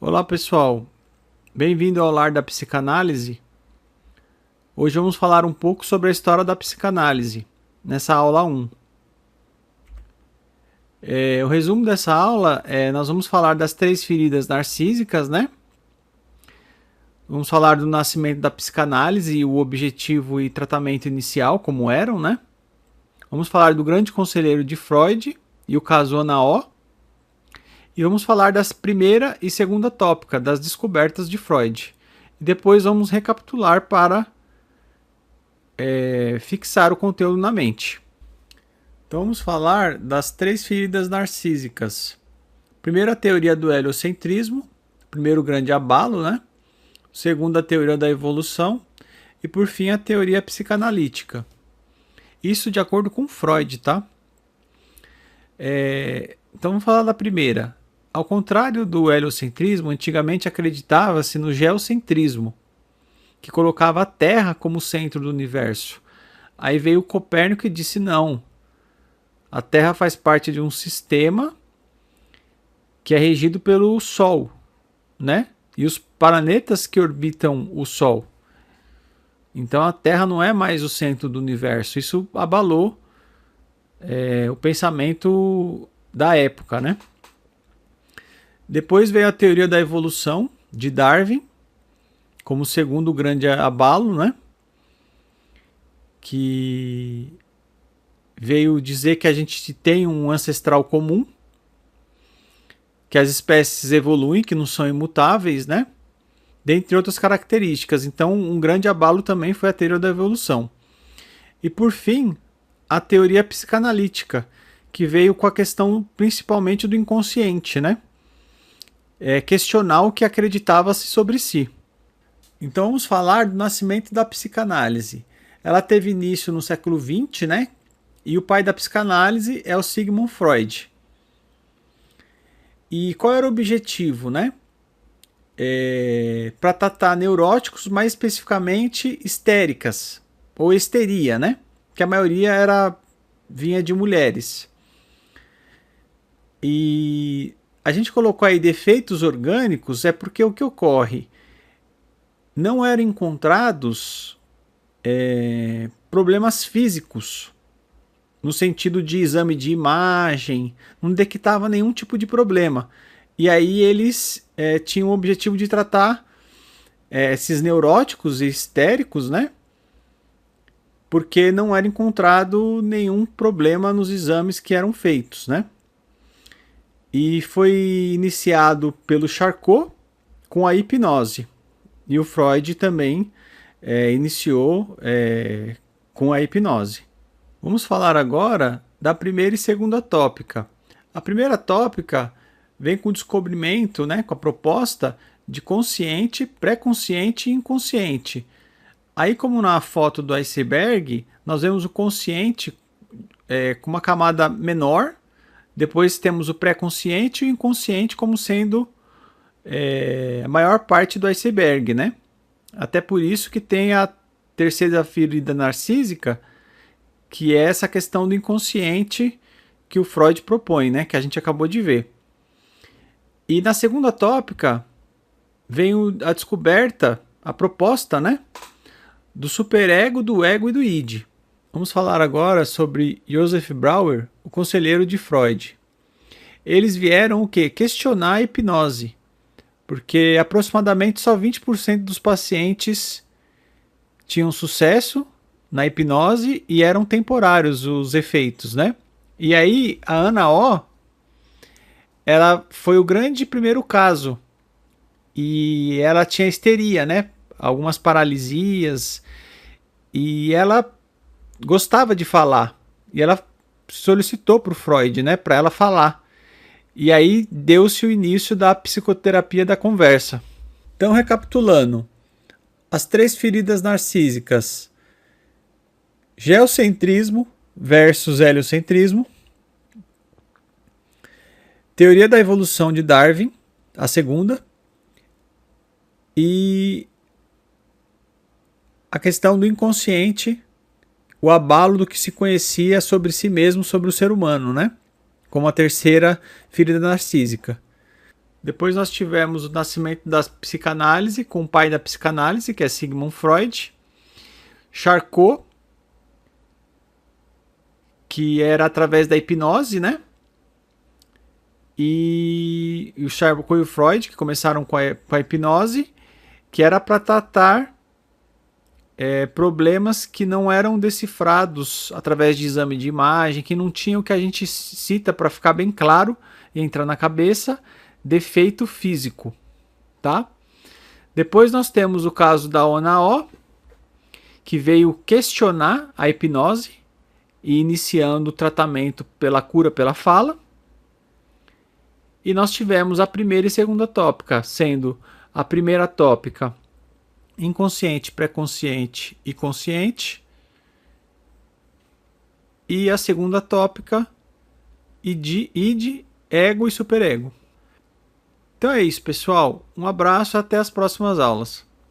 Olá pessoal, bem-vindo ao Lar da Psicanálise. Hoje vamos falar um pouco sobre a história da psicanálise, nessa aula 1. O resumo dessa aula nós vamos falar das 3 feridas narcísicas, né? Vamos falar do nascimento da psicanálise, o objetivo e tratamento inicial, como eram, né? Vamos falar do grande conselheiro de Freud e o caso Ana O. E vamos falar das primeira e segunda tópica, das descobertas de Freud. E depois vamos recapitular para fixar o conteúdo na mente. Então vamos falar das 3 feridas narcísicas. Primeiro, a teoria do heliocentrismo, primeiro grande abalo, né? Segundo, a teoria da evolução e por fim a teoria psicanalítica. Isso de acordo com Freud, tá? Então vamos falar da primeira. Ao contrário do heliocentrismo, antigamente acreditava-se no geocentrismo, que colocava a Terra como centro do universo. Aí veio Copérnico e disse não. A Terra faz parte de um sistema que é regido pelo Sol, né? E os planetas que orbitam o Sol. Então a Terra não é mais o centro do universo. Isso abalou o pensamento da época, né? Depois veio a teoria da evolução de Darwin, como segundo grande abalo, né? Que veio dizer que a gente tem um ancestral comum, que as espécies evoluem, que não são imutáveis, né? Dentre outras características. Então, um grande abalo também foi a teoria da evolução. E por fim, a teoria psicanalítica, que veio com a questão principalmente do inconsciente, né? Questionar o que acreditava-se sobre si. Então vamos falar do nascimento da psicanálise. Ela teve início no século XX, né? E o pai da psicanálise é o Sigmund Freud. E qual era o objetivo, né? Para tratar neuróticos, mais especificamente histéricas, ou histeria, né? Que a maioria vinha de mulheres. E a gente colocou aí defeitos orgânicos porque o que ocorre? Não eram encontrados problemas físicos, no sentido de exame de imagem, não detectava nenhum tipo de problema. E aí eles tinham o objetivo de tratar esses neuróticos e histéricos, né? Porque não era encontrado nenhum problema nos exames que eram feitos, né? E foi iniciado pelo Charcot com a hipnose. E o Freud também iniciou com a hipnose. Vamos falar agora da primeira e segunda tópica. A primeira tópica vem com o descobrimento, né, com a proposta de consciente, pré-consciente e inconsciente. Aí, como na foto do iceberg, nós vemos o consciente com uma camada menor, depois temos o pré-consciente e o inconsciente como sendo a maior parte do iceberg, né? Até por isso que tem a terceira ferida narcísica, que é essa questão do inconsciente que o Freud propõe, né? Que a gente acabou de ver. E na segunda tópica vem a descoberta, a proposta, né? Do superego, do ego e do id. Vamos falar agora sobre Joseph Brauer, o conselheiro de Freud. Eles vieram o quê? Questionar a hipnose, porque aproximadamente só 20% dos pacientes tinham sucesso na hipnose e eram temporários os efeitos, né? E aí a Ana O, ela foi o grande primeiro caso e ela tinha histeria, né? Algumas paralisias e ela gostava de falar e ela solicitou para o Freud, né? Para ela falar. E aí deu-se o início da psicoterapia da conversa. Então, recapitulando, as 3 feridas narcísicas: geocentrismo versus heliocentrismo, teoria da evolução de Darwin, a segunda, e a questão do inconsciente, o abalo do que se conhecia sobre si mesmo, sobre o ser humano, né? Como a terceira ferida narcísica. Depois nós tivemos o nascimento da psicanálise com o pai da psicanálise, que é Sigmund Freud. Charcot, que era através da hipnose, né? E o Charcot e o Freud, que começaram com a hipnose, que era para tratar problemas que não eram decifrados através de exame de imagem, que não tinham o que a gente cita para ficar bem claro e entrar na cabeça, defeito físico, tá? Depois nós temos o caso da Onao, que veio questionar a hipnose e iniciando o tratamento pela cura pela fala. E nós tivemos a primeira e segunda tópica, sendo a primeira tópica inconsciente, pré-consciente e consciente. E a segunda tópica, id, ego e superego. Então é isso, pessoal. Um abraço e até as próximas aulas.